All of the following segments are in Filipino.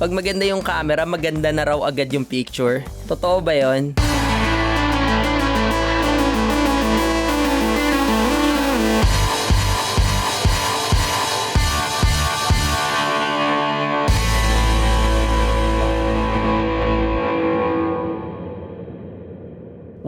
Pag maganda yung camera, maganda na raw agad yung picture. Totoo ba yon?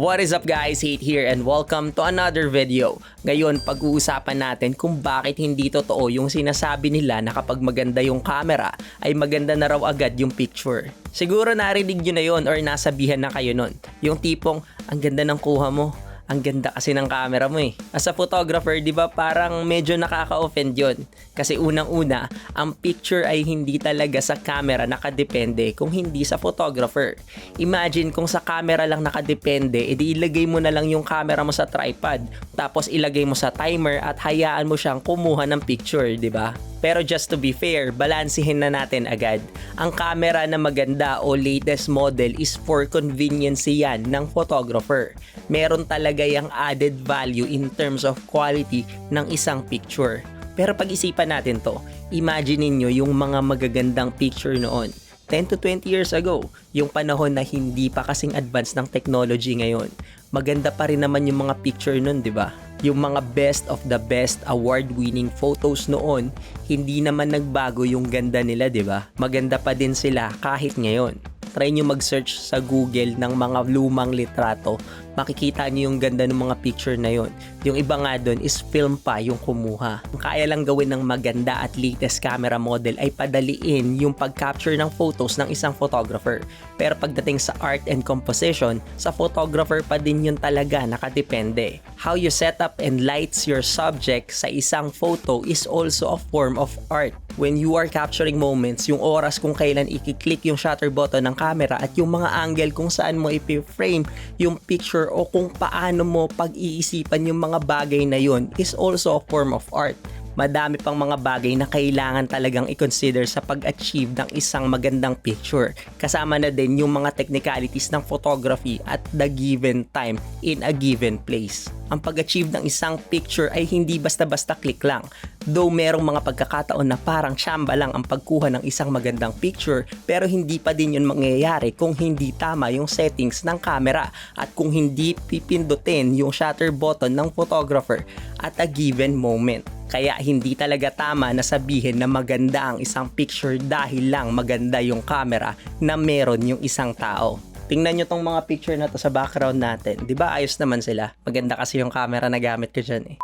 What is up guys, Hate here and welcome to another video. Ngayon, pag-uusapan natin kung bakit hindi totoo yung sinasabi nila na kapag maganda yung camera ay maganda na raw agad yung picture. Siguro narinig nyo na yun or nasabihan na kayo nun. Yung tipong, ang ganda ng kuha mo. Ang ganda kasi ng camera mo eh. As a photographer, di ba parang medyo nakaka-offend yun. Kasi unang-una, ang picture ay hindi talaga sa camera nakadepende kung hindi sa photographer. Imagine kung sa camera lang nakadepende, edi ilagay mo na lang yung camera mo sa tripod. Tapos ilagay mo sa timer at hayaan mo siyang kumuha ng picture, di ba? Pero just to be fair, balansihin na natin agad. Ang camera na maganda o latest model is for convenience yan ng photographer. Meron talaga yung added value in terms of quality ng isang picture. Pero pag-isipan natin to, imagine niyo yung mga magagandang picture noon. 10 to 20 years ago, yung panahon na hindi pa kasing advanced ng technology ngayon. Maganda pa rin naman yung mga picture nun, di ba? Yung mga best of the best award-winning photos noon, hindi naman nagbago yung ganda nila, di ba? Maganda pa din sila kahit ngayon. Try nyo mag-search sa Google ng mga lumang litrato, makikita nyo yung ganda ng mga picture na yon. Yung iba nga doon is film pa yung kumuha. Ang kaya lang gawin ng maganda at latest camera model ay padaliin yung pag-capture ng photos ng isang photographer. Pero pagdating sa art and composition, sa photographer pa din yun talaga nakadepende. How you set up and lights your subject sa isang photo is also a form of art. When you are capturing moments, yung oras kung kailan i-click yung shutter button ng camera at yung mga angle kung saan mo i-frame yung picture o kung paano mo pag-iisipan yung mga bagay na yun is also a form of art. Madami pang mga bagay na kailangan talagang i-consider sa pag-achieve ng isang magandang picture. Kasama na din yung mga technicalities ng photography at the given time in a given place. Ang pag-achieve ng isang picture ay hindi basta-basta click lang. Though merong mga pagkakataon na parang tsamba lang ang pagkuha ng isang magandang picture, pero hindi pa din yun mangyayari kung hindi tama yung settings ng camera at kung hindi pipindutin yung shutter button ng photographer at a given moment. Kaya hindi talaga tama na sabihin na maganda ang isang picture dahil lang maganda yung camera na meron yung isang tao. Tingnan nyo tong mga picture na to sa background natin. Di ba ayos naman sila? Maganda kasi yung camera na gamit ko dyan eh.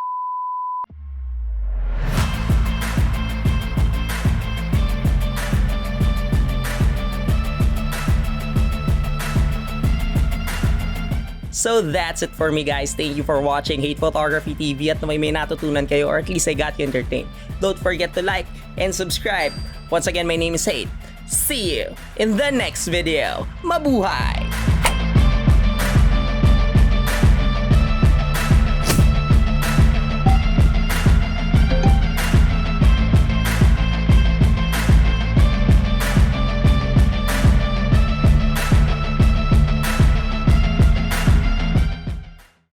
So that's it for me guys. Thank you for watching Hate Photography TV at may natutunan kayo or at least I got you entertained. Don't forget to like and subscribe. Once again, my name is Hate. See you in the next video. Mabuhay!